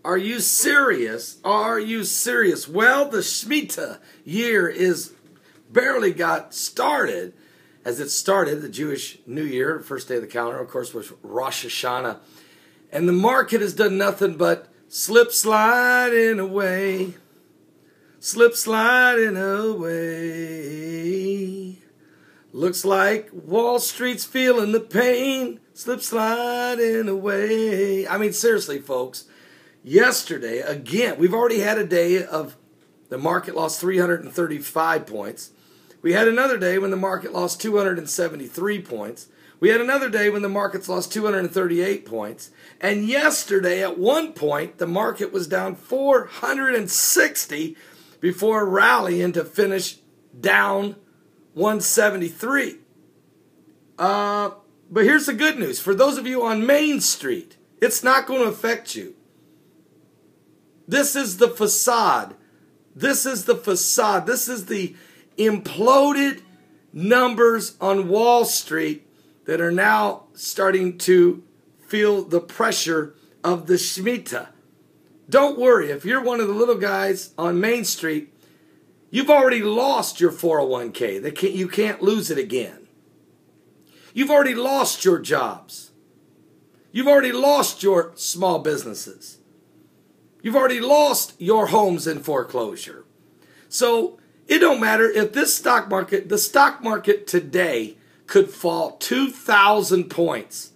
Are you serious? Are you serious? Well, the Shemitah year is barely got started. As it started, the Jewish New Year, first day of the calendar, of course, was Rosh Hashanah. And the market has done nothing but slip sliding away. Slip sliding away. Looks like Wall Street's feeling the pain. Slip sliding away. I mean, seriously, folks. Yesterday, again, we've already had a day of the market lost 335 points. We had another day when the market lost 273 points. We had another day when the markets lost 238 points. And yesterday, at one point, the market was down 460 before rallying to finish down 173. But here's the good news. For those of you on Main Street, it's not going to affect you. This is the facade. This is the facade. This is the imploded numbers on Wall Street that are now starting to feel the pressure of the Shemitah. Don't worry. If you're one of the little guys on Main Street, you've already lost your 401k. You can't lose it again. You've already lost your jobs. You've already lost your small businesses. You've already lost your homes in foreclosure. So it don't matter if the stock market today could fall 2,000 points.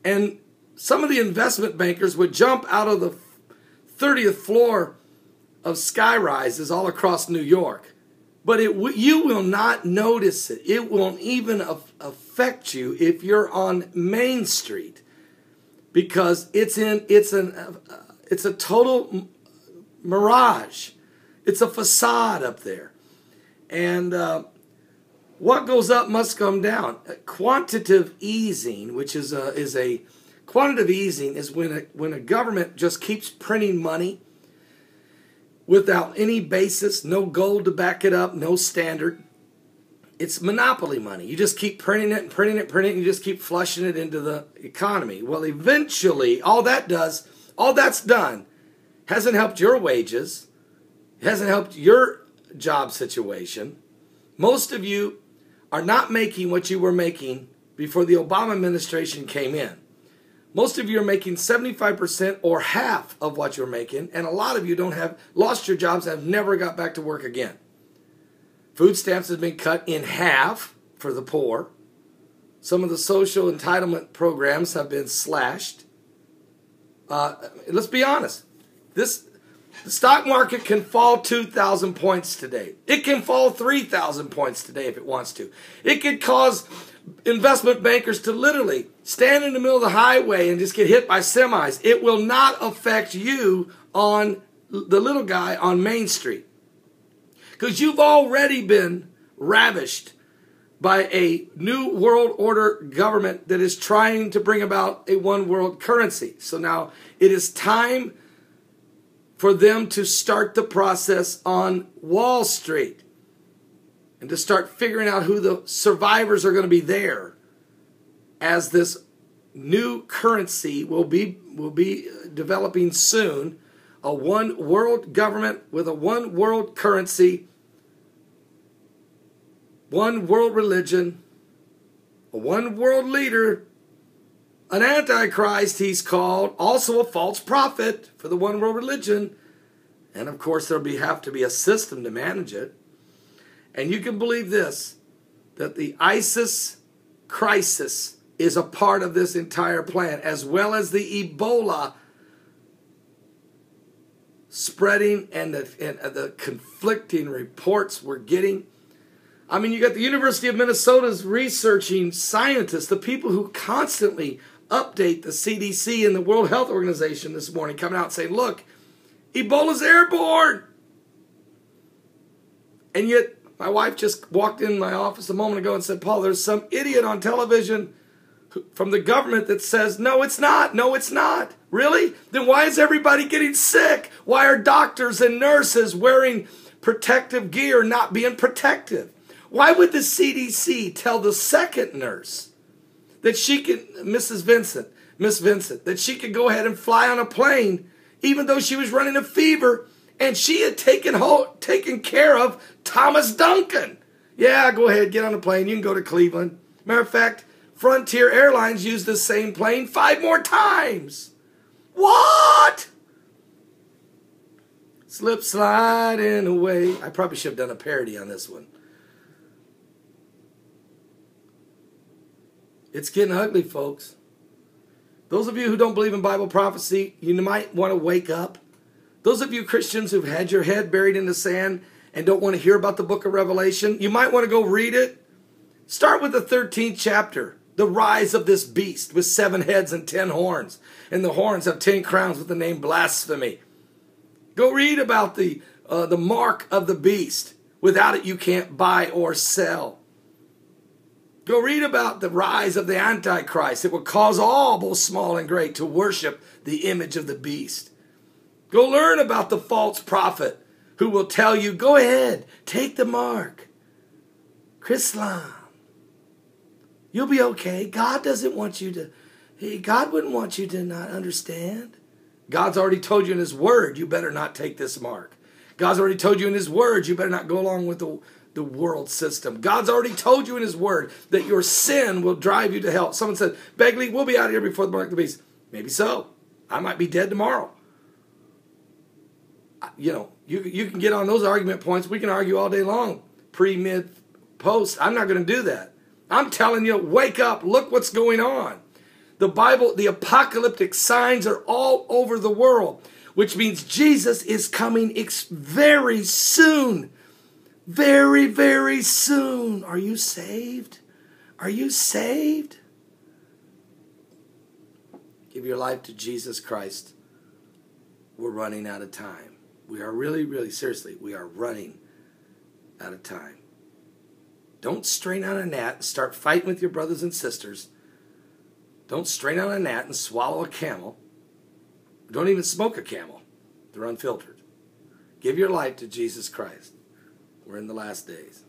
And some of the investment bankers would jump out of the 30th floor of skyrises all across New York. But you will not notice it. It won't even affect you if you're on Main Street, because it's a total mirage. It's a facade up there. And what goes up must come down. Quantitative easing, which is quantitative easing is when a government just keeps printing money without any basis, no gold to back it up, no standard. It's monopoly money. You just keep printing it and printing it and printing it, and you just keep flushing it into the economy. Well, eventually, all that's done hasn't helped your wages, hasn't helped your job situation. Most of you are not making what you were making before the Obama administration came in. Most of you are making 75% or half of what you're making, and a lot of you lost your jobs and have never got back to work again. Food stamps have been cut in half for the poor. Some of the social entitlement programs have been slashed. Let's be honest. The stock market can fall 2,000 points today. It can fall 3,000 points today if it wants to. It could cause investment bankers to literally stand in the middle of the highway and just get hit by semis. It will not affect you on the little guy on Main Street, because you've already been ravished by a new world order government that is trying to bring about a one world currency. So now it is time for them to start the process on Wall Street and to start figuring out who the survivors are going to be there, as this new currency will be developing soon. A one world government with a one world currency, one world religion, a one world leader, an antichrist he's called, also a false prophet for the one world religion. And of course there'll have to be a system to manage it. And you can believe this, that the ISIS crisis is a part of this entire plan, as well as the Ebola spreading and the conflicting reports we're getting. I mean, you got the University of Minnesota's researching scientists, the people who constantly update the CDC and the World Health Organization this morning, coming out saying, look, Ebola's airborne. And yet, my wife just walked in my office a moment ago and said, Paul, there's some idiot on television from the government that says, no, it's not. No, it's not. Really? Then why is everybody getting sick? Why are doctors and nurses wearing protective gear not being protective? Why would the CDC tell the second nurse that she could, Miss Vincent, that she could go ahead and fly on a plane even though she was running a fever, and she had taken care of Thomas Duncan. Yeah, go ahead, get on the plane. You can go to Cleveland. Matter of fact, Frontier Airlines used the same plane 5 more times. What? Slip sliding away. I probably should have done a parody on this one. It's getting ugly, folks. Those of you who don't believe in Bible prophecy, you might want to wake up. Those of you Christians who've had your head buried in the sand and don't want to hear about the book of Revelation, you might want to go read it. Start with the 13th chapter, the rise of this beast with 7 heads and 10 horns. And the horns have 10 crowns with the name blasphemy. Go read about the mark of the beast. Without it, you can't buy or sell. Go read about the rise of the Antichrist. It will cause all, both small and great, to worship the image of the beast. Go learn about the false prophet who will tell you, go ahead, take the mark. Chrislam. You'll be okay. God doesn't want you to, God wouldn't want you to not understand. God's already told you in his word, you better not take this mark. God's already told you in his word, you better not go along with the world system. God's already told you in his word that your sin will drive you to hell. Someone said, Begley, we'll be out of here before the mark of the beast. Maybe so. I might be dead tomorrow. You know, you can get on those argument points. We can argue all day long. Pre, mid, post. I'm not going to do that. I'm telling you, wake up. Look what's going on. The Bible, the apocalyptic signs are all over the world, which means Jesus is coming very soon. Very, very soon. Are you saved? Are you saved? Give your life to Jesus Christ. We're running out of time. We are really, really, seriously, we are running out of time. Don't strain on a gnat and start fighting with your brothers and sisters. Don't strain on a gnat and swallow a camel. Don't even smoke a camel. They're unfiltered. Give your life to Jesus Christ. We're in the last days.